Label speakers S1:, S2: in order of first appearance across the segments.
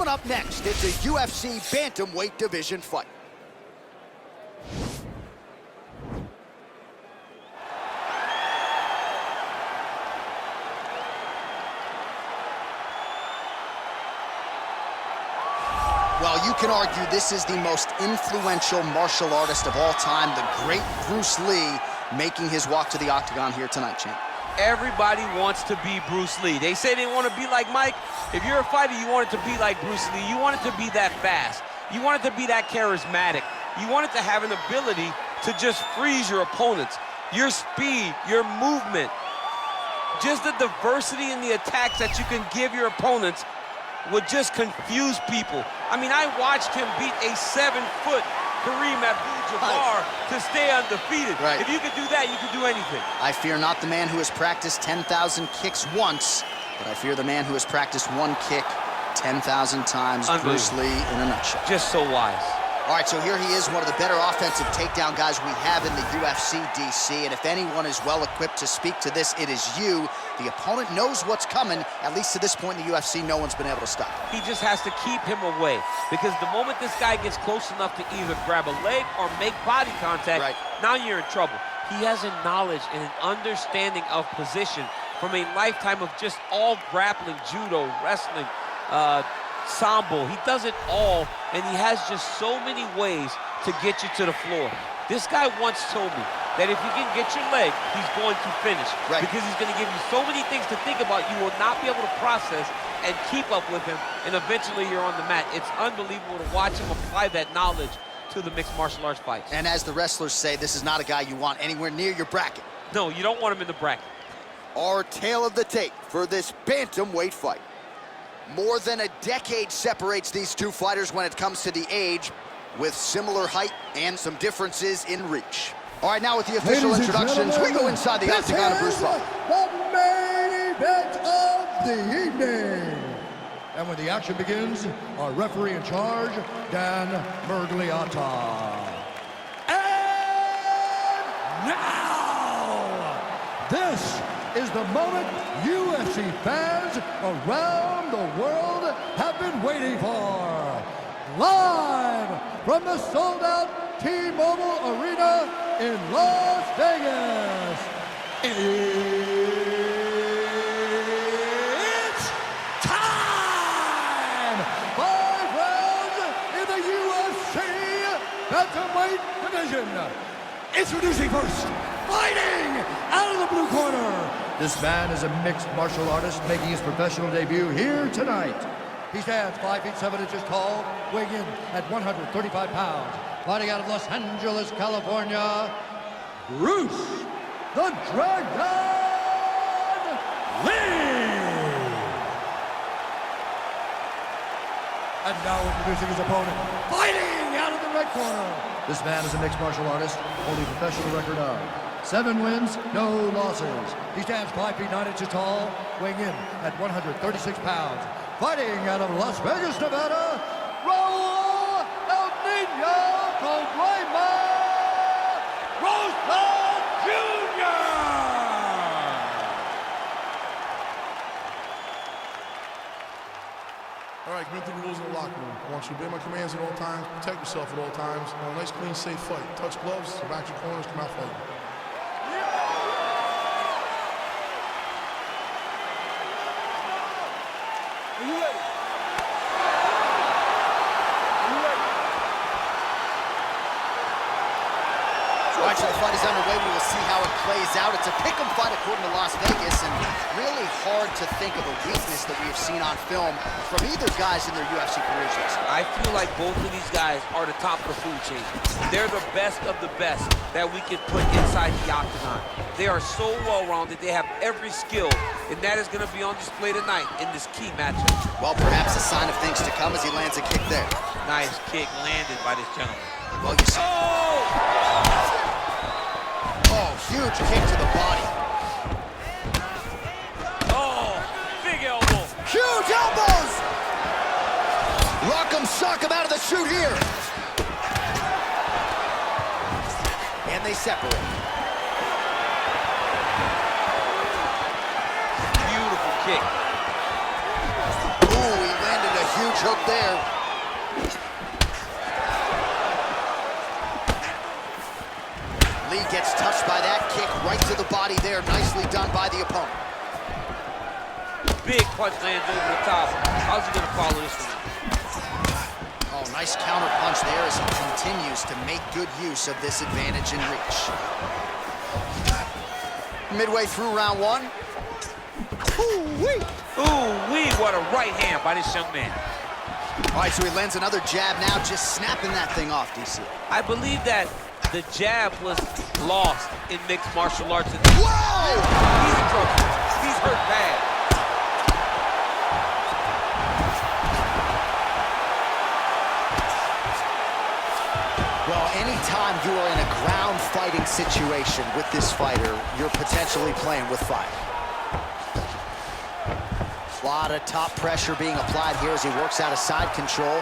S1: Coming up next, it's a UFC bantamweight division fight. Well, you can argue this is the most influential martial artist of all time, the great Bruce Lee, making his walk to the octagon here tonight, champ.
S2: Everybody wants to be Bruce Lee. They say they want to be like Mike. If you're a fighter, you want it to be like Bruce Lee. You want it to be that fast. You want it to be that charismatic. You want it to have an ability to just freeze your opponents. Your speed, your movement, just the diversity in the attacks that you can give your opponents would just confuse people. I mean, I watched him beat a 7-foot Kareem Abdul-Jabbar to stay undefeated.
S1: Right.
S2: If you could do that, you could do anything.
S1: I fear not the man who has practiced 10,000 kicks once, but I fear the man who has practiced one kick 10,000 times. Bruce Lee in a nutshell.
S2: Just so wise.
S1: All right, so here he is, one of the better offensive takedown guys we have in the UFC, DC, and if anyone is well-equipped to speak to this, it is you. The opponent knows what's coming. At least to this point in the UFC, no one's been able to stop him.
S2: He just has to keep him away, because the moment this guy gets close enough to either grab a leg or make body contact, now you're in trouble. He has a knowledge and an understanding of position from a lifetime of just all grappling, judo, wrestling, sambo. He does it all, and he has just so many ways to get you to the floor. This guy once told me that if you can get your leg, he's going to finish. Because he's going to give you so many things to think about, you will not be able to process and keep up with him, and eventually you're on the mat. It's unbelievable to watch him apply that knowledge to the mixed martial arts fights.
S1: And as the wrestlers say, this is not a guy you want anywhere near your bracket.
S2: No, you don't want him in the bracket.
S1: Our tale of the tape for this bantamweight fight. More than a decade separates these two fighters when it comes to the age, with similar height and some differences in reach. All right, now with the official introductions, we go inside the octagon of Bruce Lee.
S3: The main event of the evening. And when the action begins, our referee in charge, Dan Mergliata. And now, this is the moment UFC fans around the world have been waiting for. Live from the sold-out T-Mobile Arena in Las Vegas. It's time! 5 rounds in the UFC bantamweight division. Introducing first, fighting out of the blue corner. This man is a mixed martial artist making his professional debut here tonight. He stands 5 feet 7 inches tall, weighing in at 135 pounds. Fighting out of Los Angeles, California, Bruce the Dragon Lee! And now introducing his opponent, fighting out of the red corner. This man is a mixed martial artist, holding a professional record of 7 wins, no losses. He stands 5 feet 9 inches tall, weighing in at 136 pounds. Fighting out of Las Vegas, Nevada, Raul Rosas Jr.
S4: All right, commit to the rules in the locker room. I want you to obey my commands at all times, protect yourself at all times. I want a nice, clean, safe fight. Touch gloves, back your corners, come out fighting.
S3: Are you ready?
S1: All right, so the fight is underway. We will see how it plays out. It's a pick'em fight according to Las Vegas, and really hard to think of a weakness that we have seen on film from either guys in their UFC careers.
S2: I feel like both of these guys are the top of the food chain. They're the best of the best that we can put inside the octagon. They are so well-rounded. They have every skill, and that is going to be on display tonight in this key matchup.
S1: Well, perhaps a sign of things to come as he lands a kick there.
S2: Nice kick landed by this gentleman.
S1: Well, you see. Oh, huge kick to the body.
S2: Oh, big elbow.
S1: Huge elbows! Rock 'em, sock 'em out of the chute here. And they separate.
S2: Beautiful kick.
S1: Ooh, he landed a huge hook there. Lee gets touched by that kick right to the body there. Nicely done by the opponent.
S2: Big punch lands over the top. How's he gonna follow this one?
S1: Oh, nice counter punch there as he continues to make good use of this advantage in reach. Midway through round one. Ooh-wee!
S2: Ooh-wee, what a right hand by this young man.
S1: All right, so he lands another jab now, just snapping that thing off, DC.
S2: I believe that the jab was lost in mixed martial arts.
S1: Whoa!
S2: He's in trouble. He's hurt bad.
S1: Well, anytime you are in a ground fighting situation with this fighter, you're potentially playing with fire. A lot of top pressure being applied here as he works out of side control.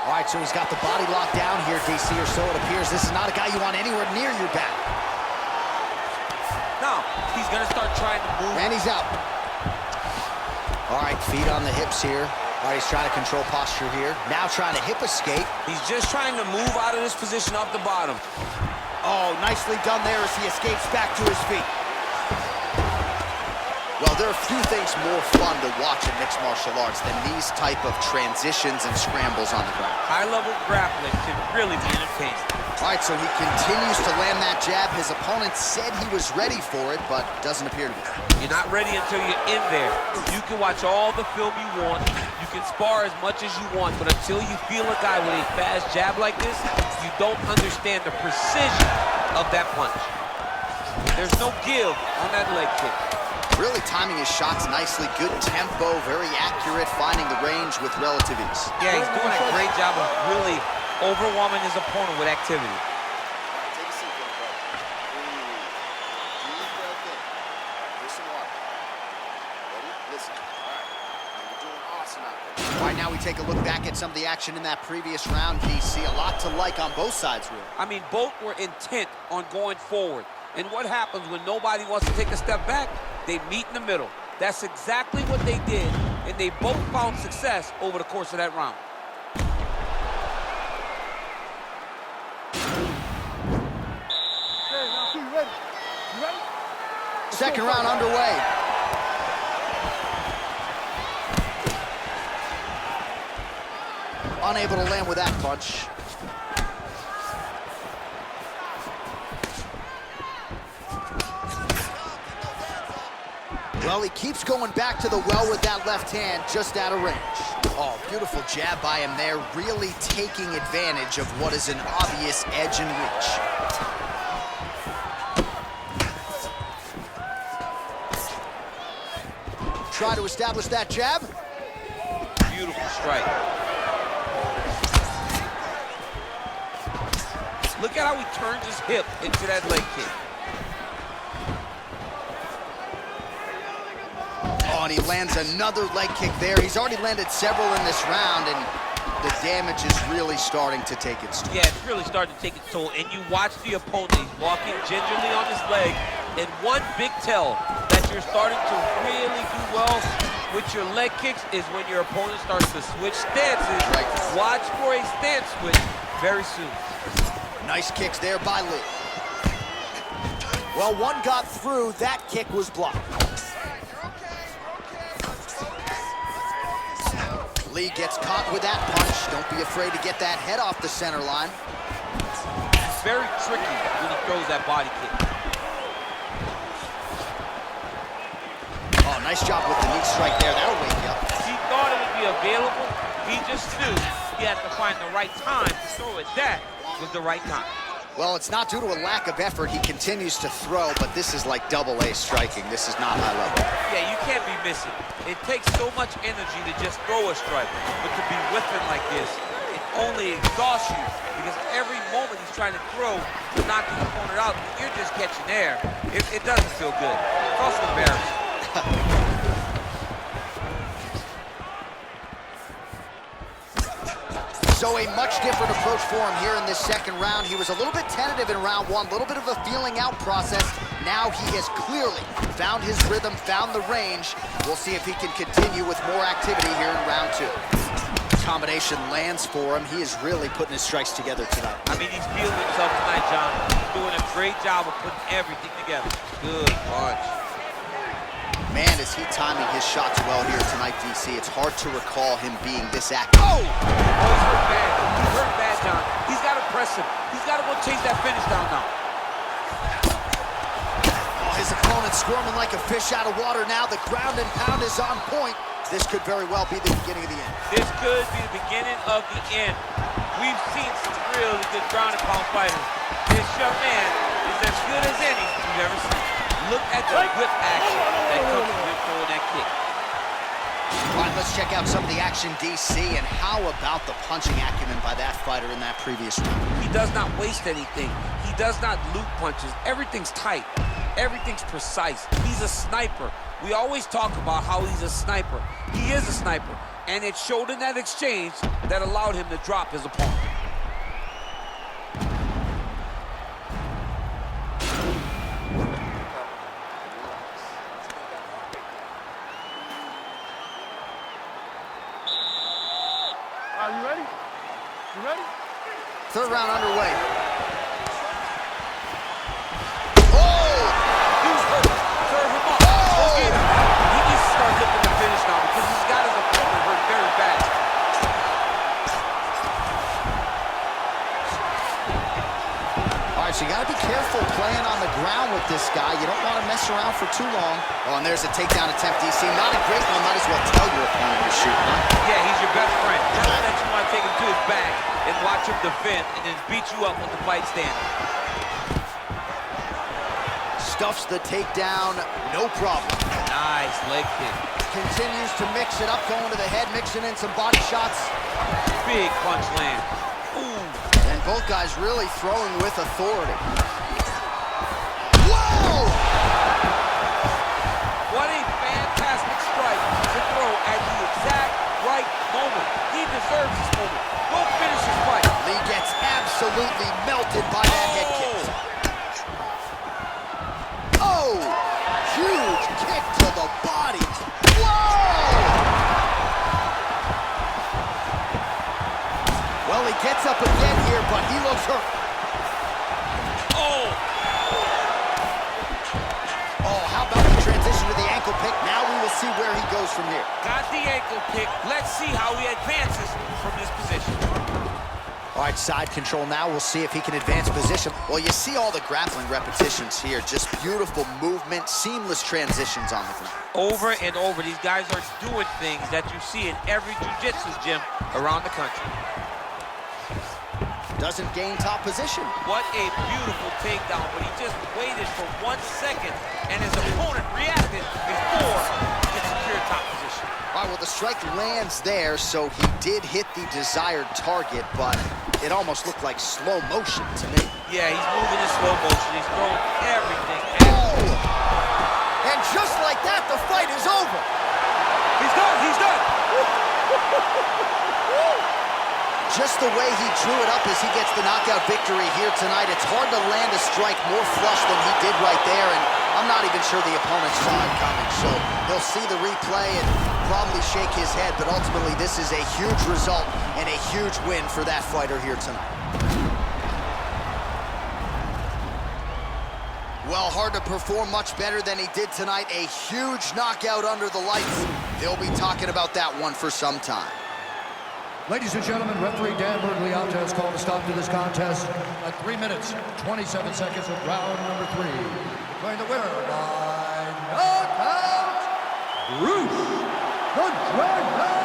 S1: All right, so he's got the body locked down here, DC, or so it appears. This is not a guy you want anywhere near your back.
S2: Now, he's gonna start trying to move.
S1: And he's out. All right, feet on the hips here. All right, he's trying to control posture here. Now trying to hip escape.
S5: He's just trying to move out of this position off the bottom.
S1: Oh, nicely done there as he escapes back to his feet. Well, there are few things more fun to watch in mixed martial arts than these type of transitions and scrambles on the ground.
S2: High-level grappling can really be entertaining.
S1: All right, so he continues to land that jab. His opponent said he was ready for it, but doesn't appear to be.
S2: You're not ready until you're in there. You can watch all the film you want. You can spar as much as you want, but until you feel a guy with a fast jab like this, you don't understand the precision of that punch. There's no give on that leg kick.
S1: Really timing his shots nicely. Good tempo, very accurate, finding the range with relative ease.
S2: Yeah, he's doing a great job of really overwhelming his opponent with activity.
S1: Take a seat, brother. Deep breath in. Listen hard. Ready? Listen. All right. You're doing awesome out there. All right, now we take a look back at some of the action in that previous round, DC. A lot to like on both sides, really.
S2: I mean, both were intent on going forward. And what happens when nobody wants to take a step back? They meet in the middle. That's exactly what they did, and they both found success over the course of that round.
S1: Second round underway. Unable to land with that punch. Well, he keeps going back to the well with that left hand, just out of range. Oh, beautiful jab by him there, really taking advantage of what is an obvious edge and reach. Try to establish that jab.
S2: Beautiful strike. Look at how he turns his hip into that leg kick.
S1: Oh, and he lands another leg kick there. He's already landed several in this round, and the damage is really starting to take its toll.
S2: Yeah, it's really starting to take its toll. And you watch the opponent, he's walking gingerly on his leg. And one big tell that you're starting to really do well with your leg kicks is when your opponent starts to switch stances.
S1: Right.
S2: Watch for a stance switch very soon.
S1: Nice kicks there by Lee. Well, one got through. That kick was blocked. Lee gets caught with that punch. Don't be afraid to get that head off the center line.
S2: It's very tricky when he throws that body kick.
S1: Oh, nice job with the knee strike there. That'll wake you up.
S2: He thought it would be available. He just knew he had to find the right time to throw it. That was the right time.
S1: Well, it's not due to a lack of effort. He continues to throw, but this is like double-A striking. This is not high level.
S2: Yeah, you can't be missing. It takes so much energy to just throw a strike, but to be whiffing like this, it only exhausts you because every moment he's trying to throw to knock his opponent out, you're just catching air. It doesn't feel good. It's also embarrassing.
S1: So a much different approach for him here in this second round. He was a little bit tentative in round one, a little bit of a feeling out process. now he has clearly found his rhythm, found the range. We'll see if he can continue with more activity here in round 2. Combination lands for him. He is really putting his strikes together tonight.
S2: I mean, he's feeling himself tonight, John. He's doing a great job of putting everything together. Good punch.
S1: Man, is he timing his shots well here tonight, DC. It's hard to recall him being this active.
S2: Oh! Oh, he's hurt bad. He's hurt bad, John. He's got to press him. He's got to go chase that finish down now.
S1: Oh, his opponent squirming like a fish out of water now. The ground and pound is on point. This could very well be the beginning of the end.
S2: This could be the beginning of the end. We've seen some really good ground and pound fighters. This young man is as good as any we've ever seen. Look at the whip action that comes with him throwing that kick.
S1: All right, let's check out some of the action, DC, and how about the punching acumen by that fighter in that previous round?
S2: He does not waste anything. He does not loop punches. Everything's tight. Everything's precise. He's a sniper. We always talk about how he's a sniper. He is a sniper, and it showed in that exchange that allowed him to drop his opponent.
S4: Are you ready? You ready?
S1: Third round underway. So you got to be careful playing on the ground with this guy. You don't want to mess around for too long. Oh, and there's a takedown attempt, DC. Not a great one. Might as well tell your opponent to shoot, huh?
S2: Yeah, he's your best friend. Tell him that you want to take him to his back and watch him defend and then beat you up when the fight's standing.
S1: Stuffs the takedown, no problem.
S2: Nice leg kick.
S1: Continues to mix it up, going to the head, mixing in some body shots.
S2: Big punch land. Ooh.
S1: And both guys really throwing with authority. Whoa!
S2: What a fantastic strike to throw at the exact right moment. He deserves this moment. Go finish his fight.
S1: Lee gets absolutely melted by that head kick. Oh! Huge kick to the body. Whoa! Well, he gets up again here, but he looks hurt.
S2: Oh!
S1: Oh, how about the transition to the ankle pick? Now we will see where he goes from here.
S2: Got the ankle pick. Let's see how he advances from this position.
S1: All right, side control now. We'll see if he can advance position. Well, you see all the grappling repetitions here. Just beautiful movement, seamless transitions on the ground.
S2: Over and over, these guys are doing things that you see in every jiu-jitsu gym around the country.
S1: Doesn't gain top position.
S2: What a beautiful takedown, but he just waited for 1 second, and his opponent reacted before he could secure top position.
S1: All right, well, the strike lands there, so he did hit the desired target, but it almost looked like slow motion to me.
S2: Yeah, he's moving in slow motion. He's throwing everything.
S1: Oh! And just like that, the fight is over.
S2: He's done. He's done.
S1: Just the way he drew it up as he gets the knockout victory here tonight. It's hard to land a strike more flush than he did right there, and I'm not even sure the opponent saw it coming. So he'll see the replay and probably shake his head, but ultimately this is a huge result and a huge win for that fighter here tonight. Well, hard to perform much better than he did tonight. A huge knockout under the lights. They'll be talking about that one for some time.
S3: Ladies and gentlemen, referee Dan Bergliata has called a stop to this contest at 3 minutes, 27 seconds of round number 3. Declaring the winner by knockout, Bruce the Dragon